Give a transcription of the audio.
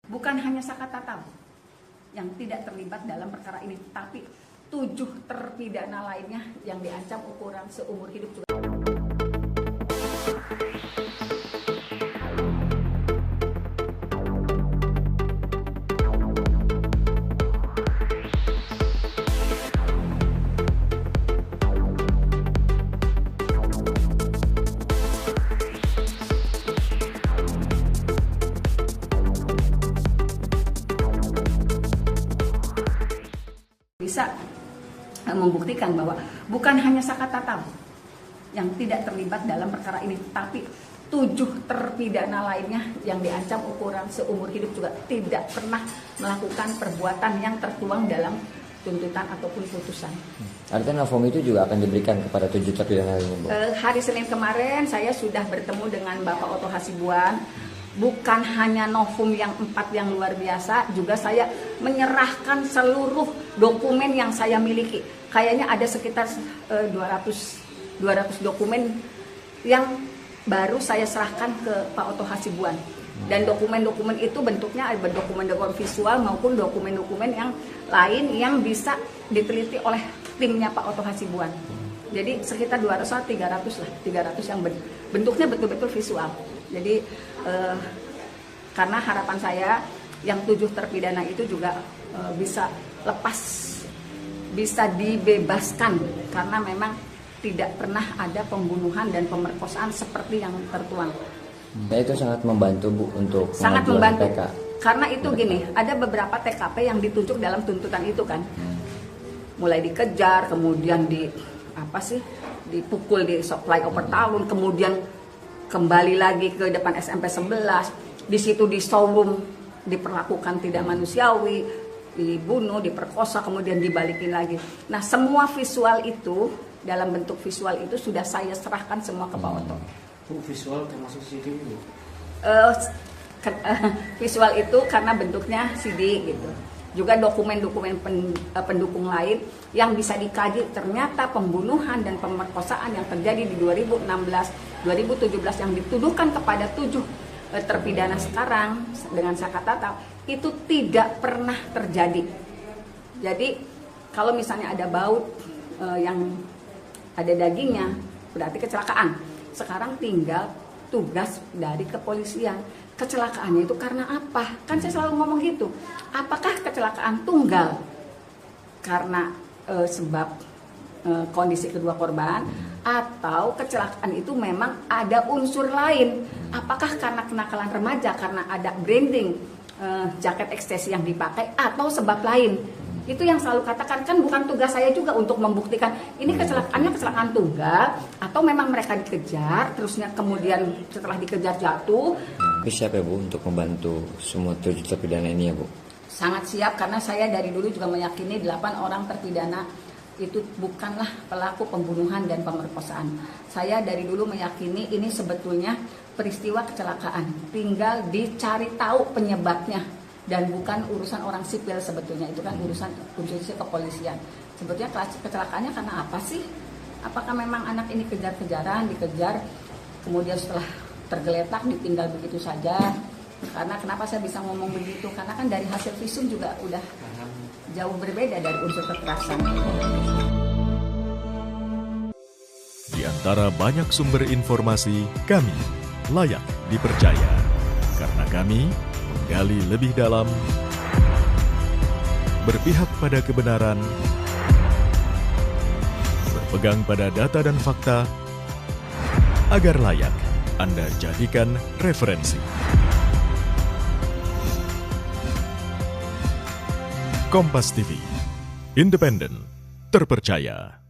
Bukan hanya Sakata Tabu yang tidak terlibat dalam perkara ini, tapi 7 terpidana lainnya yang diancam ukuran seumur hidup juga. Bisa membuktikan bahwa bukan hanya Sakata Tabu yang tidak terlibat dalam perkara ini, tapi 7 terpidana lainnya yang diancam ukuran seumur hidup juga tidak pernah melakukan perbuatan yang tertuang dalam tuntutan ataupun putusan. Artinya novum itu juga akan diberikan kepada 7 terpidana lainnya, Bu? Hari Senin kemarin saya sudah bertemu dengan Bapak Oto Hasibuan. Bukan hanya novum yang 4 yang luar biasa, juga saya menyerahkan seluruh dokumen yang saya miliki. Kayaknya ada sekitar 200 dokumen yang baru saya serahkan ke Pak Oto Hasibuan. Dan dokumen-dokumen itu bentuknya ada dokumen-dokumen visual maupun dokumen-dokumen yang lain yang bisa diteliti oleh timnya Pak Oto Hasibuan. Jadi sekitar 200-300 lah, 300 yang bentuknya betul-betul visual. Jadi karena harapan saya yang 7 terpidana itu juga bisa lepas, bisa dibebaskan karena memang tidak pernah ada pembunuhan dan pemerkosaan seperti yang tertuang. Nah, itu sangat membantu, Bu, untuk sangat membantu. PK. Karena itu gini, ada beberapa TKP yang ditunjuk dalam tuntutan itu kan. Mulai dikejar, kemudian dipukul di supply over tahun, kemudian kembali lagi ke depan SMP 11, di situ di showroom diperlakukan tidak manusiawi, dibunuh, diperkosa, kemudian dibalikin lagi. Nah, semua visual itu, dalam bentuk visual itu sudah saya serahkan semua ke Pak Oto. Visual termasuk CD itu? Visual itu karena bentuknya CD gitu. Juga dokumen-dokumen pendukung lain yang bisa dikaji, ternyata pembunuhan dan pemerkosaan yang terjadi di 2016-2017 yang dituduhkan kepada 7 terpidana sekarang dengan Sakata Tabu itu tidak pernah terjadi. Jadi kalau misalnya ada baut yang ada dagingnya, berarti kecelakaan. Sekarang tinggal tugas dari kepolisian. Kecelakaannya itu karena apa? Kan saya selalu ngomong gitu. Apakah kecelakaan tunggal karena sebab kondisi kedua korban, atau kecelakaan itu memang ada unsur lain? Apakah karena kenakalan remaja, karena ada branding jaket ekstasi yang dipakai, atau sebab lain? Itu yang selalu katakan, kan bukan tugas saya juga untuk membuktikan ini kecelakaannya kecelakaan tunggal atau memang mereka dikejar terusnya kemudian setelah dikejar jatuh. Siapa ya, Bu, untuk membantu semua 7 terpidana ini ya, Bu? Sangat siap, karena saya dari dulu juga meyakini 8 orang terpidana itu bukanlah pelaku pembunuhan dan pemerkosaan. Saya dari dulu meyakini ini sebetulnya peristiwa kecelakaan, tinggal dicari tahu penyebabnya. Dan bukan urusan orang sipil sebetulnya, itu kan urusan kepolisian. Sebetulnya kecelakaannya karena apa sih? Apakah memang anak ini kejar-kejaran, dikejar, kemudian setelah tergeletak ditinggal begitu saja? Karena kenapa saya bisa ngomong begitu? Karena kan dari hasil visum juga udah jauh berbeda dari unsur kekerasan. Di antara banyak sumber informasi, kami layak dipercaya. Karena kami menggali lebih dalam, berpihak pada kebenaran, berpegang pada data dan fakta, agar layak Anda jadikan referensi. Kompas TV, independen, terpercaya.